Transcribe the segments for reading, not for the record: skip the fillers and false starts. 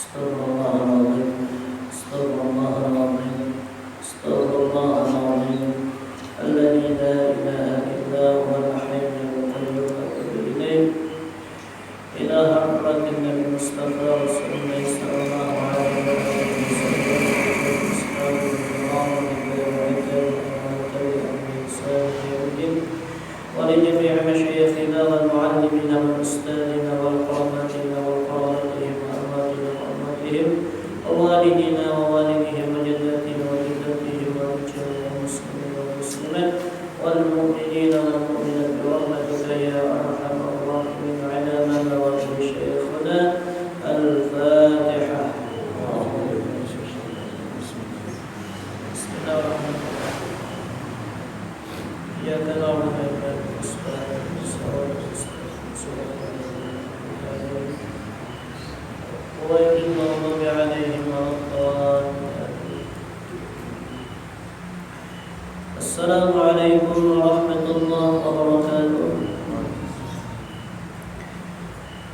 استغفر الله العظيم استغفر الله العظيم استغفر الله العظيم الذي لا إله إلا هو الحي القيوم أتوب إليه إلى حضرة النبي المصطفى رسول الله صلى الله عليه وسلم ولجميع مشايخنا والمعلمين والأستاذنا والقراباتنا وقراباتهم وأمواتنا وأمواتهم ووالدينا ووالديهم وجداتنا وجداتهم ورجال المسلمين والمسلمات والمؤمنين والمؤمنات برحمتك يا أرحم الراحمين على ما نوى شيخنا الفاتحة. بسم الله الرحمن الرحيم. إياك نعبد وإياك نستعين غير المغضوب عليهم ولا الضالين. السلام عليكم ورحمة الله وبركاته.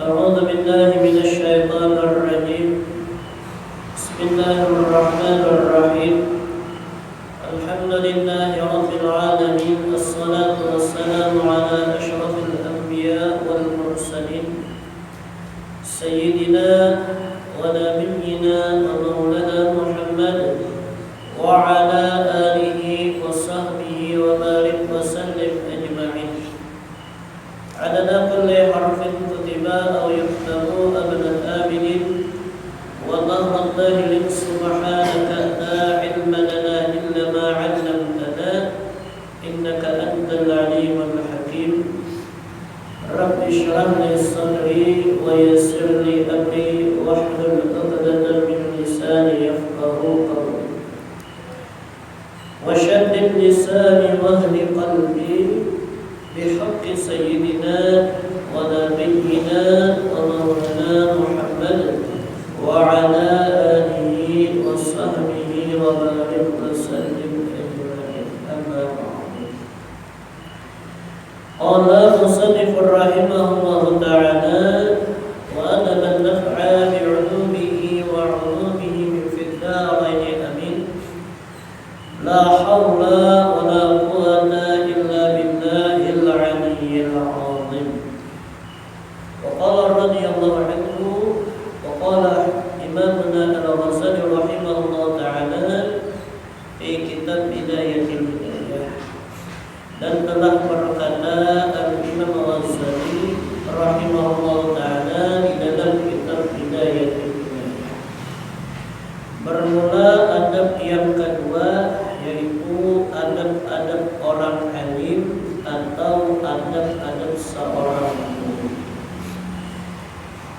أعوذ بالله من الشيطان الرجيم. بسم الله الرحمن الرحيم. الحمد لله رب العالمين. الصلاة والسلام على أشرف الأنبياء والمرسلين سيدنا ونبينا ومولانا محمد وعلى آله وصحبه وبارك وسلم أجمعين. عدد كل حرف كتب أو يكتب أبد الآبدين والله الظاهر سبحانك لا علم لنا إلا ما علمتنا إنك أنت العليم الحكيم. رب اشرح لي صدري ويسر لي أمري واحلل عقدة من لساني يفقهوا قولي وشدد لساني واهد قلبي بحق سيدنا ونبينا ومولانا محمد وعلى آله وصحبه وبارك وسلم أجمعين. أما بعد. قال المصنف رحمه الله تعالى: وأدب النفع بعلومه وعلومه في الدارين أمين. لا حول ولا قوة إلا بالله العلي العظيم. وقال رضي الله عنه وقال إمامنا الغزالي رحمه الله تعالى في كتاب بداية الهداية. Dan telah berkata Al-Imam Al-Ghazali rahimahullah ta'ala di dalam kitab Bidayah al-Hidayah. Bermula adab yang kedua, yaitu adab-adab orang alim atau adab-adab seorang guru.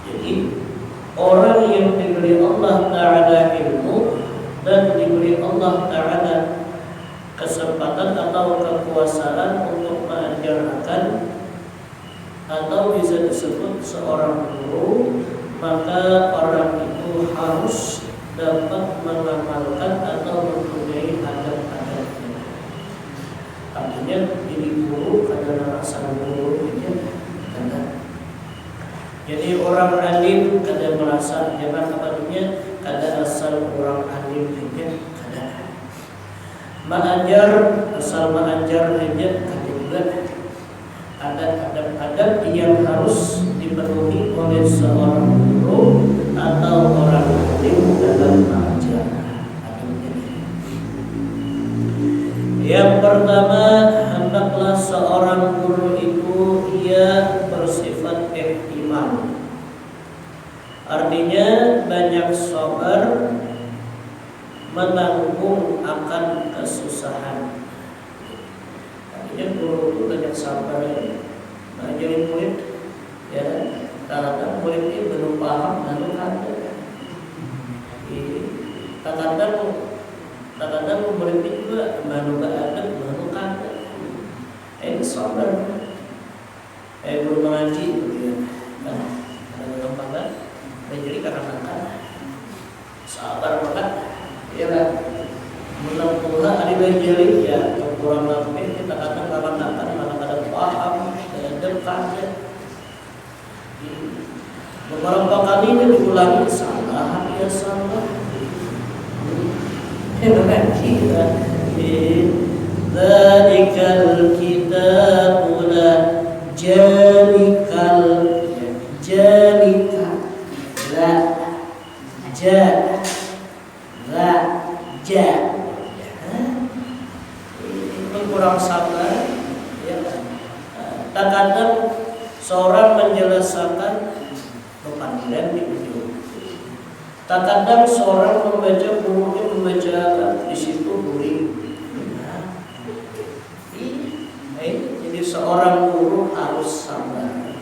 Jadi orang yang diberi Allah Ta'ala ilmu dan diberi Allah Ta'ala kesempatan atau kekuasaan untuk mengajarkan atau bisa disebut seorang guru, maka orang itu harus dapat mengamalkan atau mempunyai adab-adabnya. Artinya jadi guru kadang rasa guru itu kadang. Jadi orang alim kadang merasa jangan apanya kadang asal orang alim itu kadang. Mengajar asal mengajar aja kadang juga ada adab-adab yang harus dipenuhi oleh seorang guru atau orang alim dalam mengajar. Yang pertama, hendaklah seorang guru itu ia bersifat ihtimal. Artinya banyak sabar menanggung akan kesusahan. Artinya guru itu banyak sabar ya. Ngajarin murid ya, kadang murid ini belum paham lalu ada. Kadang murid ini juga baru ada lalu ada. Sabar. Guru mengaji gitu ya. Ada banget. Jadi kadang-kadang sabar banget. Ya kan, menang-menang ada bejeli ya, kurang lebih kita kadang kadang paham dan dekat. Beberapa kali ini diulangi salah, dia salah. Mengaji Dzalikal kitabu la jalikal jalika la ja la ja itu kurang sabar ya. Terkadang seorang menjelaskan panggilan di ujung. Terkadang seorang membaca bukunya membaca di situ guring. Jadi seorang guru harus sabar.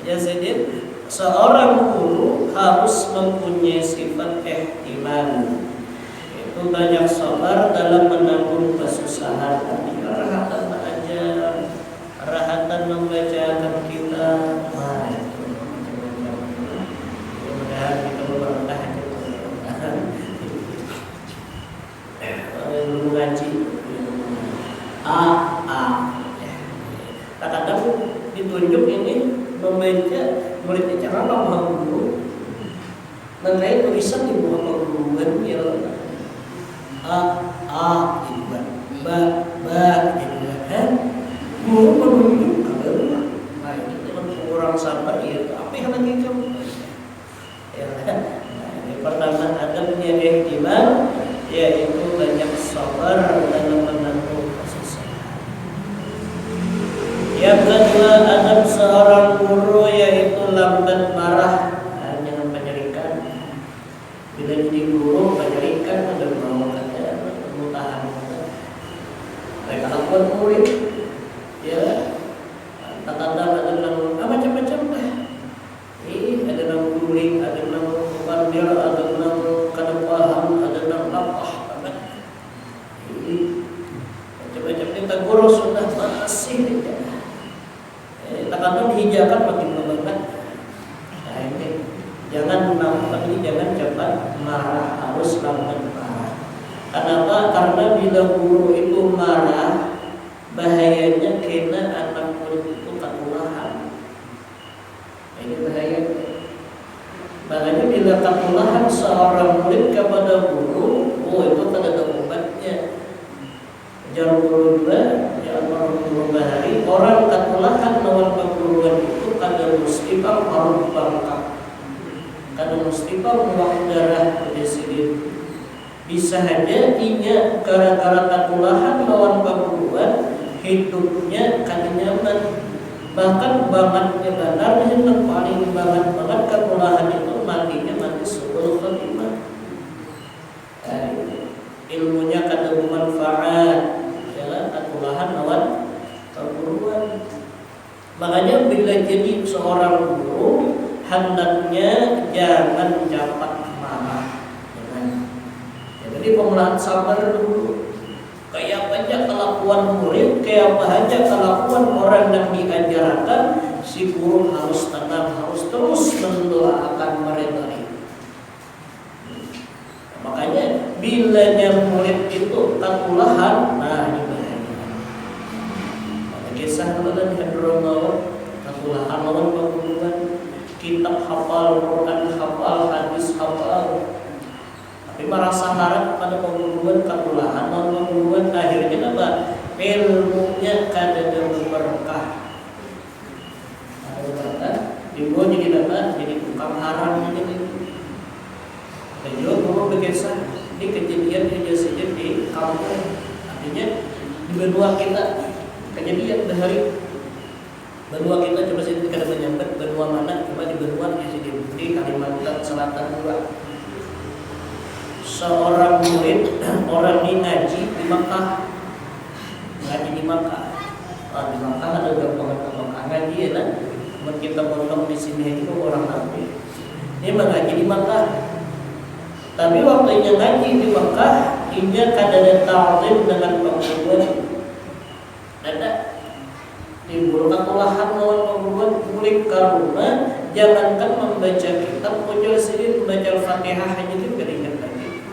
Jadi seorang guru harus mempunyai sifat ihtimal. Itu banyak sabar dalam menanggung kesusahan. Rahatan mengajar, rahatan membacakan kita. Nah, itu mudah-mudahan kita berkah mengaji kadang ditunjuk ini membaca muridnya cara lama dulu mengenai tulisan di buku perguruan ya gitu kan guru menunjuk kalau nah itu kurang sabar ya apa yang lagi kamu ya yang pertama adabnya ihtimal yaitu banyak sabar dalam menanggung kesusahan. Yang kedua adab seorang guru yaitu lambat marah, jangan penyerikan. Bila jadi guru penyerikan ada mau kata mutahan. Mereka lakukan murid, ya. Kadang-kadang ada yang macam-macam lah. Ini ada yang guling, ada yang pandir, ada yang kada paham, ada yang lapah. Macam-macam kita guru sudah masih kadang dihijakan makin memberat. Nah ini jangan cepat marah, harus lambat marah. Kenapa? Karena bila guru itu marah, bahayanya kena anak murid itu ketulahan. Ini bahaya. Makanya bila ketulahan seorang murid kepada guru, itu kada ada obatnya. Jarum guru juga, ya orang guru bahari, orang ketulahan lawan perguruan itu kada mesti harus bangkak, kada mesti menguap darah presiden. Bisa saja inya gara-gara ketulahan lawan perguruan hidupnya kada nyaman. Bahkan bangetnya benar yang paling banget ketulahan itu matinya mati sebelum khatimah. Ilmunya kada bermanfaat. Ketulahan lawan perguruan. Makanya bila jadi seorang guru hendaknya jangan cepat marah. Jadi pemulaan sabar dulu. Kayak apa aja kelakuan murid, kayak apa aja kelakuan orang yang diajarkan, si guru harus tenang, harus terus mendoakan mereka. Makanya bila murid itu ketulahan, nah ini kisah dalam hadromawan ketulahan lawan perguruan, kitab hafal, Quran hafal, hadis hafal, tapi merasa harap pada perguruan ketulahan lawan perguruan, akhirnya apa? Ilmunya kada berkah. Ada berkah, dibuat jadi apa? Jadi tukang haram jadi. Dan juga guru berkisah ini kejadian saja di kampung, artinya di benua kita. Kejadian dari benua kita coba sini kada menyambat benua mana, coba di benua di Kalimantan Selatan juga. Seorang murid orang ini ngaji di Makkah. Di Makkah ada gampang ngaji ya lah. Kita pondok di sini itu orang Nabi. Dia mengaji di Makkah. Tapi waktu dia ngaji di Makkah, dia kada ada ta'zim dengan perguruan. Ada timbul ketulahan lawan perguruan murid karena jangankan membaca kitab pojol sendiri membaca Al-Fatihah hanya itu beringat lagi.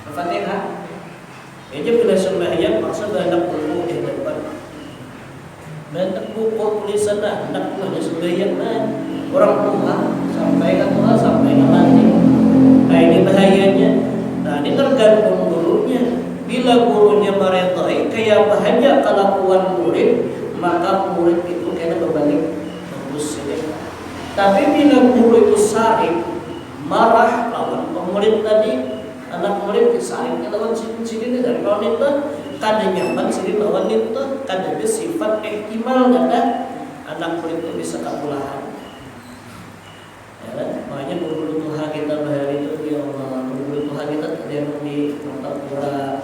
Al-Fatihah aja bila sembahyang masa banyak dulu di depan banyak buku tulisan anak punya sebagian orang tua sampai ke tua sampai ke mati. Nah ini bahayanya. Nah ini tergantung gurunya. Bila gurunya meredai kayak bahagia kelakuan murid, maka murid itu kena berbalik bagus ya. Tapi bila guru itu sarik, marah lawan murid tadi, anak murid disariknya lawan sini dari lawan itu, kada nyaman sini lawan itu, kada ada sifat ihtimal kada anak murid itu bisa kabulahan. Ya, makanya guru Tuhan kita bahari itu ya Allah, guru Tuhan kita yang di Martapura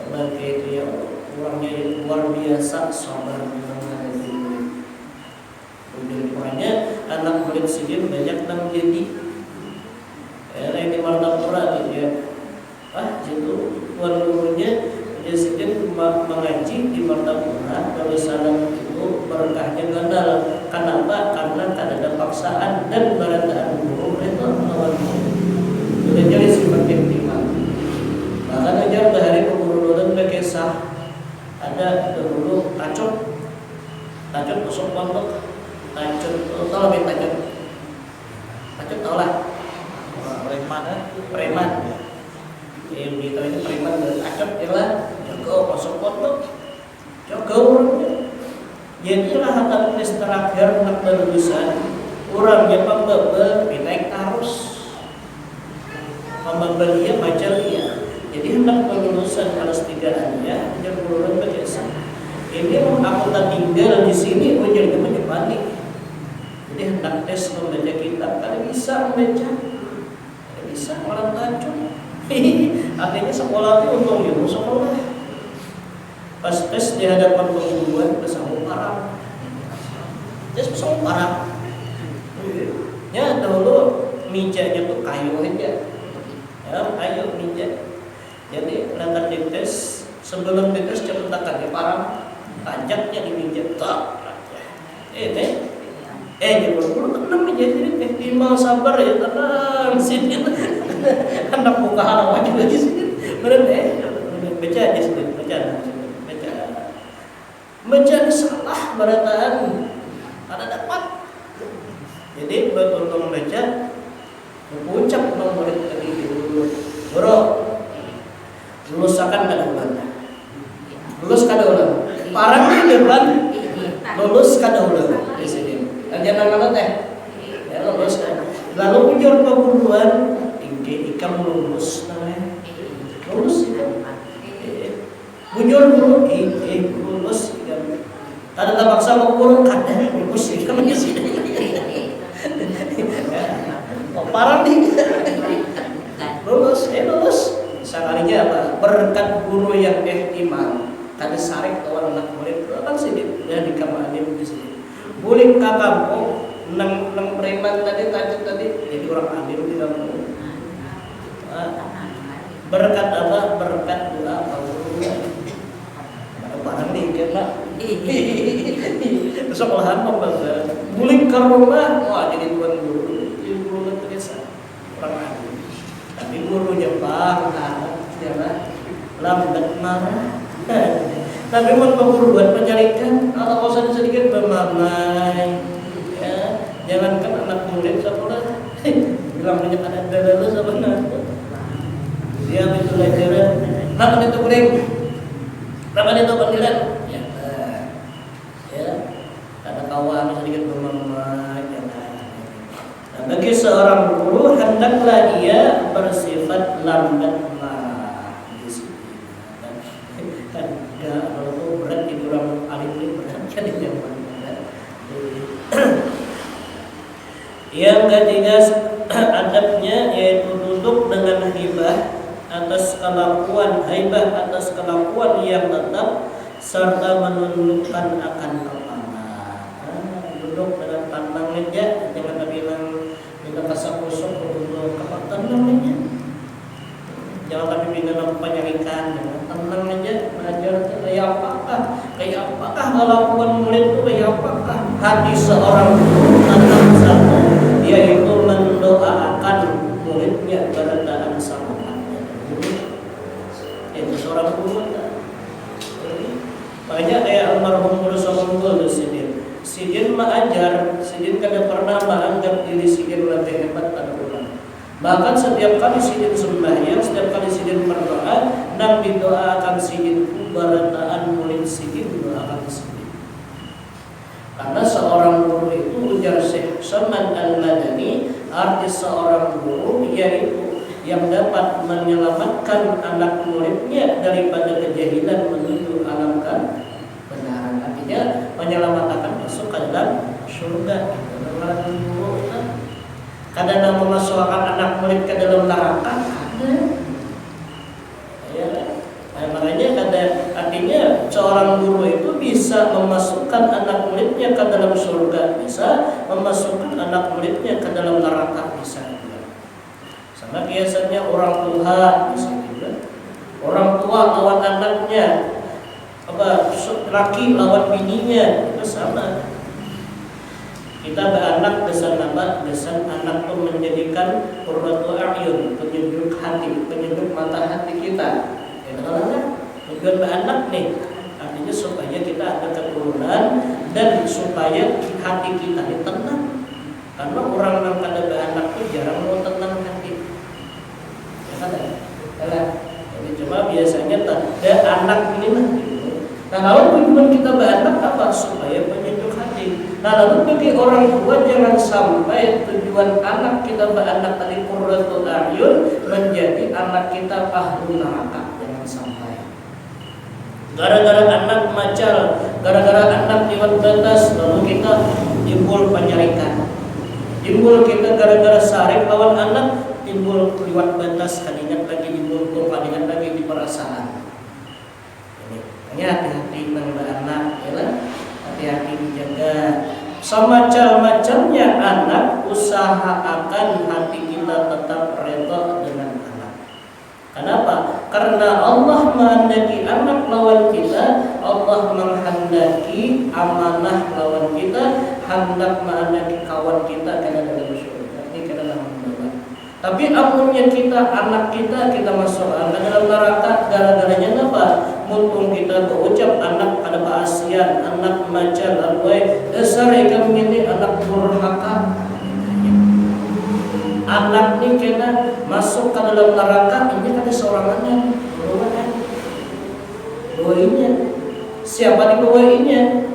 bagi itu ya orangnya luar biasa sabar menghadapi murid. Makanya anak murid sendiri banyak yang jadi yang di Martapura gitu ya. Situ tuan gurunya dia sendiri mengaji di Martapura kalau salam itu berkahnya gandal. Kenapa? Karena tak ada paksaan dan beradaan guru itu melawan murid. Sudah jadi sifat ihtimal. Bahkan aja dari pengurus kisah ada dahulu tacot tusuk pondok tacot tahu lebih tacot tahu lah preman yang kita ini preman dari tacot ialah jaga tusuk pondok jaga orangnya. Jadilah hatta tulis terakhir nak berlulusan orangnya pembebel naik tarus pembebel dia baca dia. Jadi hendak kelulusan kelas 3-nya dan kelulusan biasa. Ini aku tak tinggal di sini, jadi panik. Jadi hendak tes membaca kitab, kada bisa membaca, kada bisa orang tajam. Akhirnya sekolah itu untung itu sekolah. Pas tes di hadapan pengumuman bersama parang. Tes bersama parang. Ya dahulu mejanya tuh kayu aja. Ya kayu meja. Jadi nanti dites sebelum dites cepetan di parang tajaknya di meja tak jadi buru-buru kena meja ini timbang sabar ya tenang sini anak buka halang aja lagi sini bener baca di sini baca salah berataan ada dapat jadi betul membaca mengucap nomor tadi dulu bro lulus akan kada ulang. Lulus kada ulang. Parang di depan lulus kada ulang di sini. Jangan ngalot ya lulus kan. Lalu ujar perguruan tinggi ikam lulus namanya. Lulus itu. Ujar guru lulus ikam. Kada terpaksa mengukur kada lulus ikam di sini. Parang di lulus lulus. Sekalinya apa? Berkat guru yang ihtimal, kada sarik kawan anak murid kan sini dan di kamanim di sini. Boleh kakakmu nang preman tadi tajud tadi jadi orang alim di kampung. Berkat apa? Berkat doa Allah. Ada barang nih kena. Sekolahan pembelajaran. Boleh ke rumah, wah jadi tuan guru. Jadi guru terbiasa orang alim. Tapi gurunya marah, lambat marah. Tapi mau perguruan pencarikan atau kau sedikit bermamai, ya jangankan anak murid sekolah, bilang banyak ada dalalu sebenarnya. Dia itu pelajaran, kenapa itu kuring, kenapa itu panggilan, ya ada kawan sedikit bermamai, bagi seorang guru hendaklah ia bersifat lambat marah di sini. Kan kalau berat di orang alim ini berat kan yang berat. Yang ketiga adabnya yaitu duduk dengan hibah atas kelakuan yang tetap serta menundukkan akan kepala. Duduk dengan pandang meja jangan bilang kasak kusuk untuk kepatan namanya. Jangan tapi bina penyarikan, tenang aja belajar kayak apakah kelakuan murid itu kayak apakah hati seorang guru tentang satu yaitu mendoakan muridnya beradaan sama itu seorang guru. Banyak kayak almarhum Guru Sobonggol di sini diri sidin lebih hebat pada ulama. Bahkan setiap kali sidin sembahyang, setiap kali sidin berdoa, nang didoakan sidin kubarataan murid sidin didoakan sidin. Karena seorang guru itu, ujar Syekh Saman Al-Madani, arti seorang guru yaitu yang dapat menyelamatkan anak muridnya daripada kejahilan menuju alam kebenaran. Artinya menyelamatkan masuk ke dalam surga. Kadang memasukkan anak murid ke dalam neraka, ada. Ya, makanya artinya seorang guru itu bisa memasukkan anak muridnya ke dalam surga, bisa memasukkan anak muridnya ke dalam neraka, bisa. Sama biasanya orang tua di sini, orang tua lawan anaknya, laki lawan bininya, itu sama. Kita beranak desan apa? Desan anak itu menjadikan qurratu a'yun, penyejuk hati, penyejuk mata hati kita. Ya kan? Tujuan beranak nih, artinya supaya kita ada keturunan dan supaya hati kita ini tenang. Karena orang yang kada beranak itu jarang mau tenang hati. Ya kan? Jadi cuma biasanya ada anak ini lah. Nah, lalu tujuan kita beranak apa? Supaya penyejuk hati. Nah, lalu bagi orang tua jangan sampai tujuan anak kita beranak tadi qurratul a'yun menjadi anak kita ahlu neraka. Jangan sampai. Gara-gara anak macal, gara-gara anak lewat batas, lalu kita timbul penyarikan. Timbul kita gara-gara sarik lawan anak, timbul lewat batas, kalian lagi dibutuh, kalian lagi di perasaan. Ini hati-hati dengan anak, ya, hati-hati dijaga. Semacam-macamnya anak, usahakan hati kita tetap reda dengan anak. Kenapa? Karena Allah menghendaki anak lawan kita, Allah menghendaki amanah lawan kita, hendak menghendaki kawan kita karena dalam surga. Ini karena dalam neraka. Tapi amunnya kita, anak kita masuk ke dalam neraka, gara-garanya apa? Mumpung kita berucap anak ada keasian, anak macal, alway, dasar ikan ini anak durhaka. Anak ini kena masuk ke dalam neraka, ini kan seorangannya, doainya. Siapa dibawainya?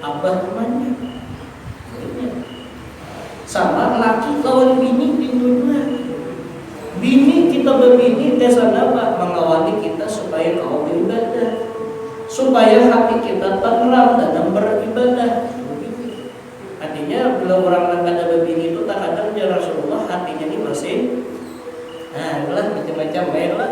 Abah temannya. Sama laki lawan bini pintunya. Bini kita berbini desa apa? Mengawali kita supaya kau beribadah, supaya hati kita tenang dalam beribadah. Artinya bila orang yang ada berbini itu tak kadang ya Rasulullah hatinya ini masih, macam-macam lah.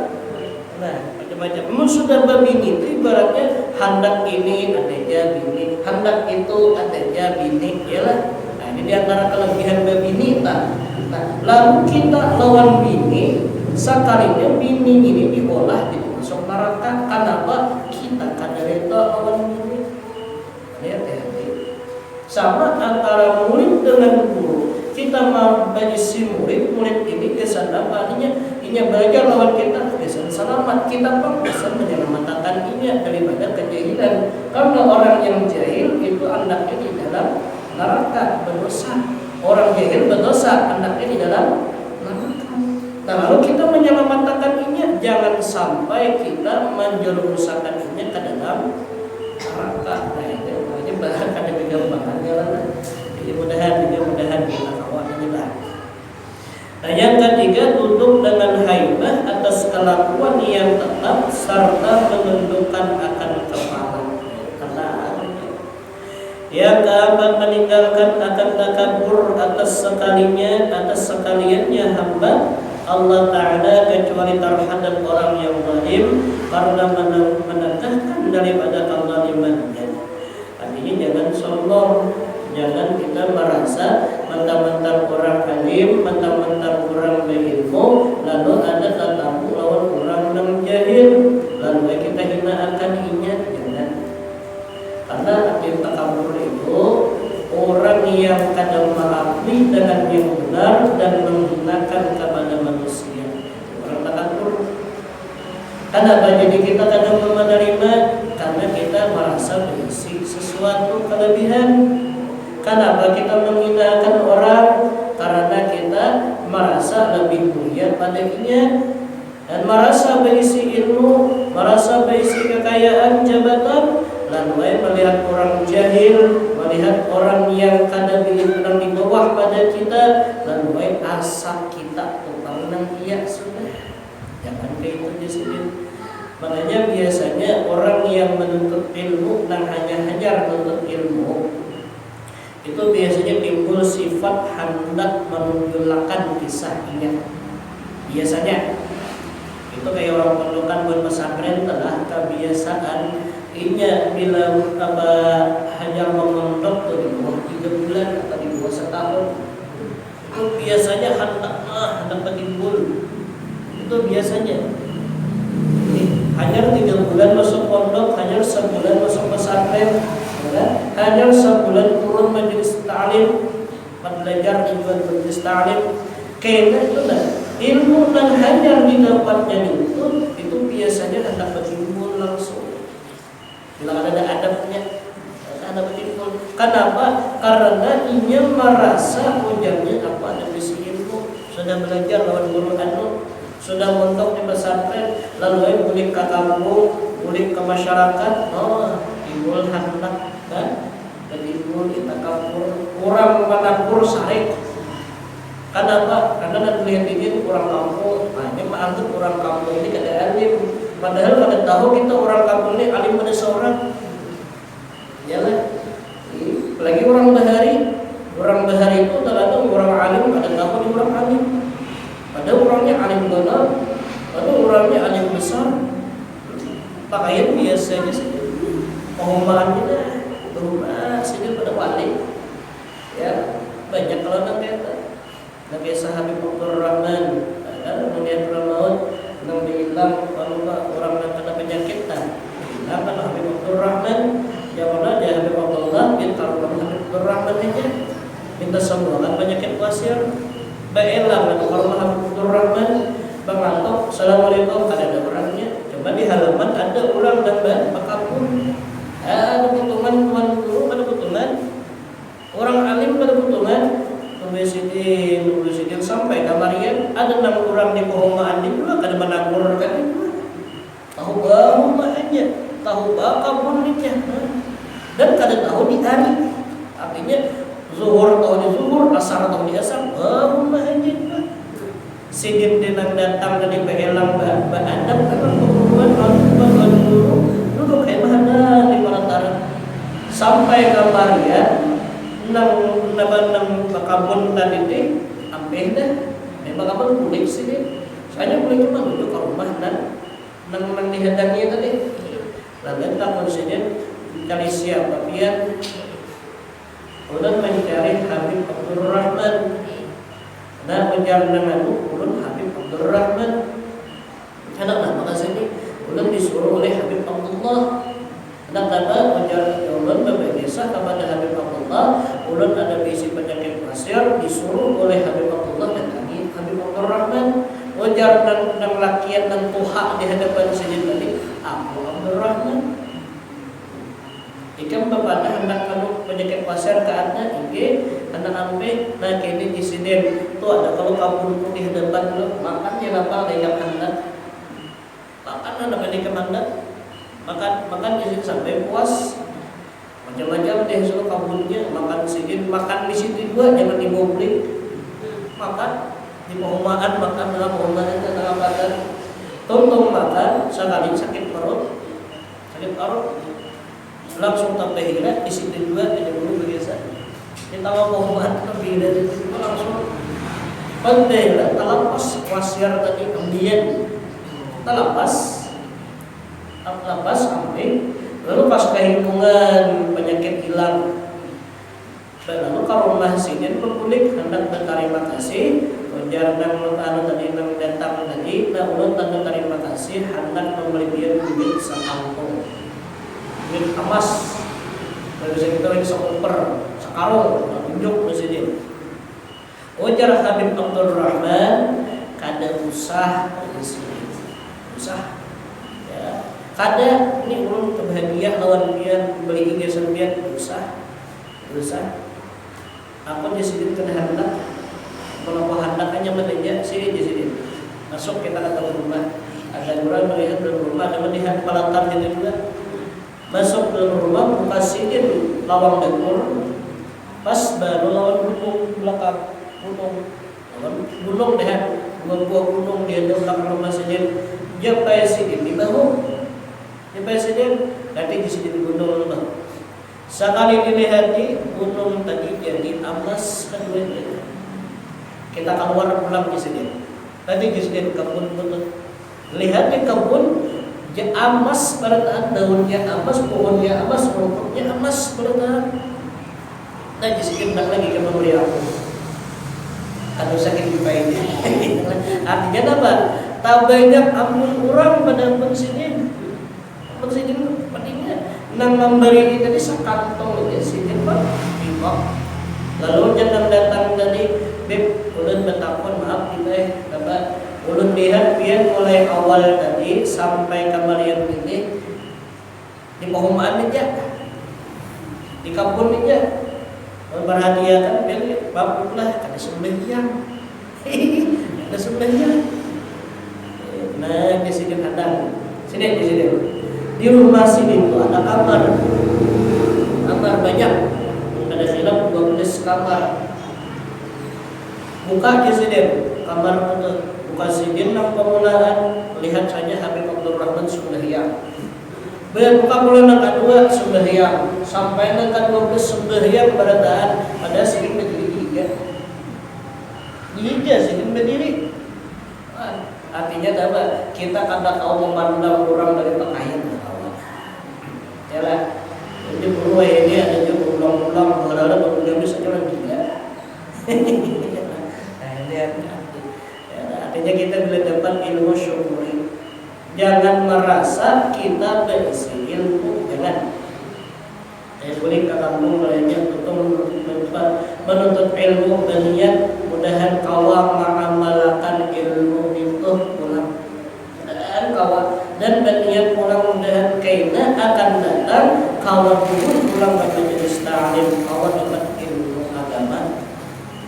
Nah, macam-macam. Memang sudah berbini itu ibaratnya hendak ini adanya bini, hendak itu adanya bini, ialah. Nah, ini diantara kelebihan berbini tak. Nah, lalu kita lawan bini, sekalinya bini ini diolah masuk neraka. Kenapa? Kita kadereta lawan bini. Hati-hati. Sama antara murid dengan guru. Kita mau berisi murid ini kesan apa? Ini belajar lawan kita kesan selamat. Kita pun bisa menyelamatkan ini daripada kejahilan. Karena orang yang jahil itu anaknya di dalam neraka berdosa. Orang jahil berdosa, anaknya di dalam neraka. Nah, lalu kita menyelamatkan ini, jangan sampai kita menjerumuskan ini ke dalam neraka. Nah, itu makanya bahan ada kegampangan jalan. Jadi mudah-mudahan kita kawal ini lah. Nah, yang ketiga, duduk dengan haibah atas kelakuan yang tetap serta menundukkan akan kepala. Yang keempat, meninggalkan akan takabur atas sekaliannya hamba Allah Ta'ala kecuali terhadap orang yang zalim karena menegakkan daripada kezalimannya. Artinya jangan sombong, jangan kita merasa mentang-mentang orang alim, mentang-mentang orang berilmu, lalu ada tatamu lawan orang yang jahil, lalu kita hina akan inya. Karena arti takabur itu orang yang kadang mengakui dengan yang benar dan menggunakan kepada manusia. Orang takabur. Kenapa jadi kita kadang menerima? Karena kita merasa berisi sesuatu kelebihan. Kenapa kita menghinakan orang? Karena merasa lebih mulia padanya dan merasa berisi ilmu, merasa berisi kekayaan jabatan, lalu melihat orang jahil, melihat orang yang kada bilang di bawah pada kita, lalu asa kita tukang nang iya sudah. Jangan kayak itu disini. Makanya biasanya orang yang menuntut ilmu dan hanya hajar menuntut ilmu itu biasanya timbul sifat hendak menunjukkan kisah ingat. Biasanya itu kayak orang pondokan buat pesantren telah kebiasaan inya bila hanya memondok tuh di bawah 3 bulan atau di bawah setahun itu biasanya hendak timbul itu biasanya hanya 3 bulan masuk pondok, hanya sebulan masuk pesantren, hanya sebulan turun majelis ta'lim, belajar juga majelis ta'lim. Karena itu ilmu dan hajar didapatnya itu biasanya hendak bertimbul langsung. Bila ada adabnya, ada bertimbul. Kenapa? Karena ia merasa ujarnya apa ada bisi ilmu, sudah belajar lawan guru sudah mondok di pesantren, lalu boleh ke kampung, boleh ke masyarakat, timbul hendak kan, timbul kita kampung, kurang menabur sarik. Kenapa? Karena dan melihat ini orang kampung, ini menganggap orang kampung ini kada alim, padahal kada tahu kita orang kampung ini alim pada seorang. Ya lah, apalagi orang bahari itu terkadang orang alim kada tahu di orang alim. Padahal orangnya alim benar, padahal orangnya alim besar. Pakaian biasanya saja, pengumuman kita berubah saja pada wali. Ya, banyak kalau nak kata. Nabi Sahabib Abdul Rahman, ada melihat maut, nang dihilang kalau orang yang kena penyakit tan. Hilang kan Habib Abdul Rahman, ya mana dia Habib Abdullah bin Habib Abdul Rahman aja. Minta sembuhkan penyakit wasir. Baiklah kalau Habib Abdul Rahman mengantuk, assalamualaikum, ada orangnya. Coba di halaman ada orang dan makapun. Ada potongan tuan guru, ada potongan orang alim, ada potongan. Nulisidin sampai kamarian ada 6 orang di Pohoma Andi juga kada menabur kan itu. Tahu bahu aja, tahu kabun nikah. Dan kada tahu di hari. Artinya zuhur tahu di zuhur, asar tahu di asar, bahu aja. Sidin dinang datang dari behelang adab kan perempuan orang duduk kayak mana di perantara sampai kamarian nang bakabun tadi ambil dah, bakabun kulit sini. Saya boleh cuma duduk ke rumah dan nang dihadangi tadi. Lalu tak konsisten cari siapa dia. Ulun mencari Habib Abdul Rahman. Nah mencari dengan ulun Habib Abdul Rahman. Kenapa maka sini ulun disuruh oleh Habib Abdullah. Nak kata mencari ulun berbiasa kepada Habib Abdullah, ulun ada bisi penyakit pasir, disuruh oleh Habib Abdullah dan lagi Habib Abdul Rahman. Wajar dan lakian dan tuha di hadapan sini tadi Abu Abdul Rahman. Ikam bapak hendak kalau penyakit pasir ke anda, anak ampe, nah kini di sini tu ada kalau kabur pun di hadapan lo, makan dia lapar dengan anda, makan anda balik ke anda. Makan di sini sampai puas. Macam-macam deh soal kabunnya, makan di sini, makan di sini juga, jangan dibawa beli. Makan di perumahan, makan dalam perumahan dalam badan. Tonton makan sekali sakit perut, langsung tambah hira di sini juga, tidak perlu biasa. Kita mau perumahan lebih dari itu langsung pandai lah. Talapas wasiar tadi kemudian talapas samping, lalu pas kehitungan penyakit hilang, dan lalu ke rumah sini berkulik hendak berterima kasih, ujar dan tadi nang datang tadi, nah ulun tanda terima kasih hendak membeli dia duit sekantong, duit emas, dari kita lagi sekoper, sekarung, tunjuk di sini. Ujar Habib Abdul Rahman, kada usah di sini, usah. Kada ini ulun kebahagiaan lawan dia beli hiasan dia dosa. Aku di sini kena hendak kalau hendakannya menanya sini di sini masuk kita ke dalam rumah, ada orang melihat dalam rumah, ada melihat pelatar itu juga masuk dalam rumah buka sini lawang dapur pas baru lawan gunung belakang gunung deh buah gunung di belakang rumah sini sampai sini di bahu sampai sini nanti di sini di gunung bang. Sekali dilihat di gunung tadi jadi amas kedua kita keluar pulang di sini. Tadi di sini kebun lihat di kebun amas pada daunnya amas, pohonnya amas, rumputnya amas pada. Nah di sini tak lagi ke memberi aku. Aduh sakit di ini. Artinya apa? Tak banyak ampun orang pada pun sini pentingnya nang memberi tadi sekantong di sini pak bimok. Lalu jangan datang tadi beb ulun bertakon maaf kita dapat ulun lihat biar mulai awal tadi sampai kembalian ini di perumahan aja di kampung aja berhadiah kan biar babuklah ada sembahyang ada sembahyang. Nah di sini ada sini di sini di rumah sini itu ada kamar banyak, ada silap 12 kamar. Buka di sini kamar itu buka sini nang pemulaan lihat saja Habib Abdul Rahman sembahyang. Buka bulan yang kedua sembahyang sampai yang ke-12 sembahyang berataan pada sini berdiri ya. Iya sini berdiri. Artinya apa? Kita kada tahu memandang orang dari pakaian. Ya lah. Jadi perlu ini ada juga ulang-ulang berada berbeda saja orang gila. Nah ini artinya kita bila dapat ilmu syukuri, jangan merasa kita berisi ilmu, jangan. Boleh kamu banyak betul menuntut ilmu berniat mudahan kawa mengamalkan ilmu itu pulang dan kawa dan berniat pulang mudahan kaina akan datang kawa pulang pada jenis ta'lim kawa dapat ilmu agama.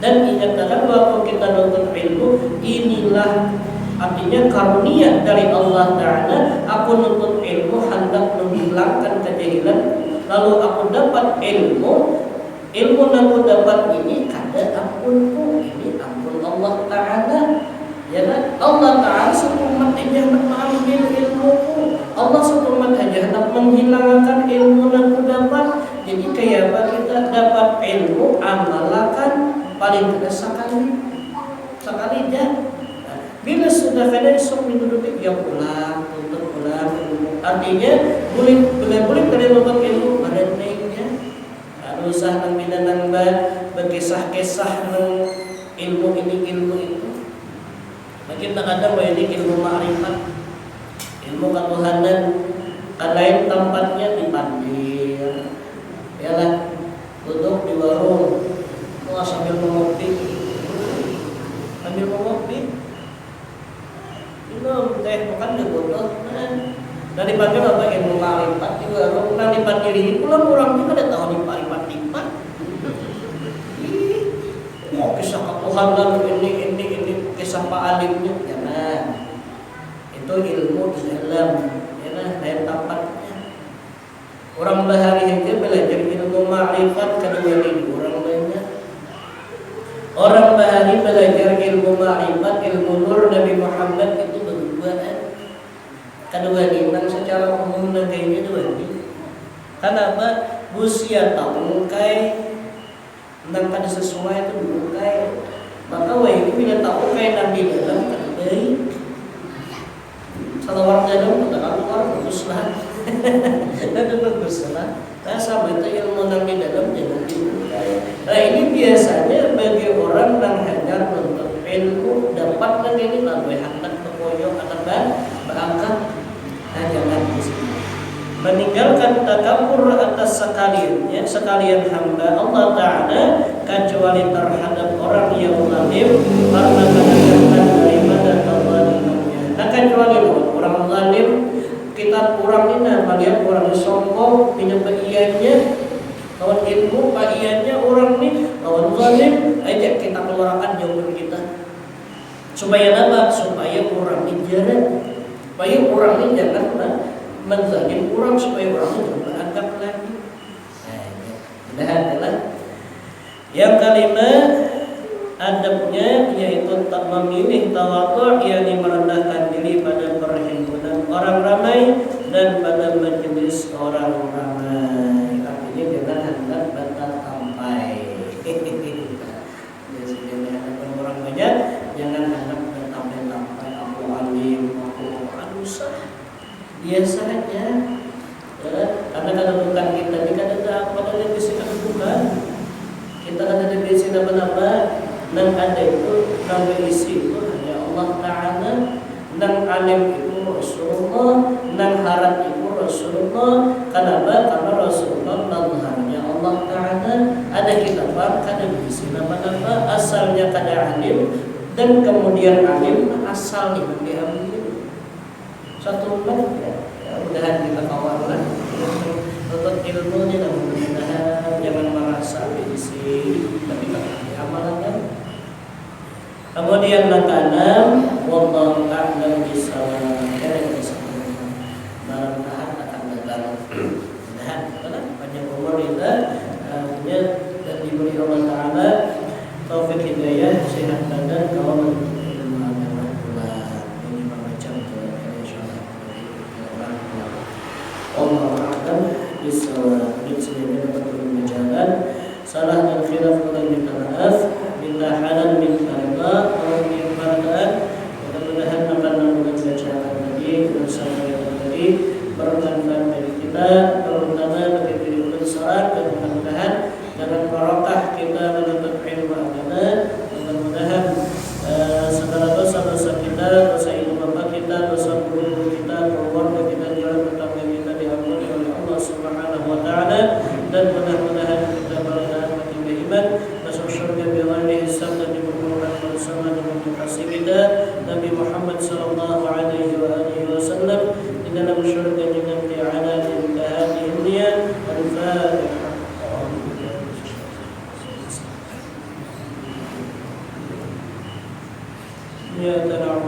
Dan dinyatakan waktu kita nuntut ilmu inilah artinya karunia dari Allah Ta'ala. Aku nuntut ilmu hendak menghilangkan kejahilan, lalu aku dapat ilmu yang aku dapat ini kada ampunku, ini ampun Allah Ta'ala. Ya kan? Allah Ta'ala satu umat aja hendak mengambil ilmuku, Allah satu umat aja hendak menghilangkan ilmu yang aku dapat. Jadi kayak apa kita dapat ilmu amalkan paling tidak sekali aja. Bila sudah kada esok minggu depan ya pulang, tutup pulang. Artinya boleh kada tutup ilmu pada naiknya. Ada usah nang bina nang berkisah-kisah nang ilmu ini ilmu itu. Makin tak ada ini ilmu ma'rifat, ilmu ketuhanan. Kan lain tempatnya di pandir. Yalah, duduk di warung, sambil mengopi, minum teh bukan bodoh. Nah dipanggil apa ilmu ma'rifat juga. Nah dipanggil ini pulang orang juga ada tahu di ma'rifat. Mau kisah ketuhanan ini kisah Pak Alimnya jangan. Itu ilmu di dalam lain tempatnya. Orang bahari itu belajar ilmu ma'rifat kedua ini orang banyak. Orang bahari belajar ilmu ma'rifat, ilmu nur Nabi Muhammad itu berduaan. Kedua bintang secara umum kayaknya dua ini. Kenapa? Busia tahu kai tentang kada sesuai itu dulu kai. Maka ini bila tahu kai Nabi dalam kan baik. Kalau orang dalam kata keluar baguslah. Itu baguslah. Nah sama itu ilmu Nabi dalam jangan dimulai. Nah ini biasanya bagi orang yang hanya menuntut ilmu dapat dan ini lalu hendak berkoyok atau berangkat. Nah jangan meninggalkan takabur atas sekalian hamba Allah Ta'ala kecuali terhadap orang yang zalim karena kadang-kadang daripada kezalimannya. Nah kecuali orang zalim kita kurang ini melihat orang sombong punya bagiannya kawan ilmu bagiannya orang ini kawan zalim ajak kita warakan jawaban kita. Supaya apa? Supaya orang ini jarak, supaya orang ini jangan menzalim orang, supaya orang ini jangan beranggap lagi. Nah, mudah-mudahan adalah yang kelima adabnya, yaitu tak memilih tawadhu, yakni merendahkan diri pada perhimpunan orang ramai dan pada majelis orang ramai. Artinya jangan hendak batal sampai. Jadi hadapan orang banyak, jangan hendak sampai aku alim, aku usah biasa aja. Ya, karena kedudukan kita ini kan ada pada divisi kedudukan. Kita kan ada divisi apa-apa. Dan ada itu nama isi itu hanya Allah Ta'ala. Dan alim itu Rasulullah, dan harap itu Rasulullah. Kenapa? Karena Rasulullah hanya Allah Ta'ala. Ada kita ada isi nama-nama asalnya kada alim, dan kemudian alim asal yang diambil satu umat ya. Mudah-mudahan kita kawanlah untuk ilmunya, dan mudah-mudahan jangan merasa isi tapi diamalkan. Kemudian makanan, wallahu a'lam bishawab. Yang disebutkan malam tahap akan datang. Mudah-mudahan kita panjang umur kita, punya dan diberi Allah Ta'ala taufik hidayah, sehat badan, kawan ilmu agama pula. Ini macam tu insyaallah. Wallahu a'lam bishawab. Di sini dapat berjalan salah dan khilaf dan minta maaf, minta halal, minta riba, minta barakah. Mudah-mudahan akan melakukan bacaan tadi bersama yang tadi bermanfaat bagi kita, terutama bagi diri besar, dan mudah-mudahan dengan barokah kita menuntut ilmu agama. Mudah-mudahan segala dosa-dosa kita, dosa ibu bapa kita, dosa guru kita, keluarga kita, jalan tetangga kita diampuni oleh Allah Subhanahu wa Ta'ala, dan mudah-mudahan kita berkah bagi iman masuk syurga bighairi hisab dan dipertemukan bersama dengan kekasih kita Nabi Muhammad sallallahu alaihi wasallam di dalam syurga dengan ti'ala di hadhihi dunya. Al-Fatihah. Ya ta'ala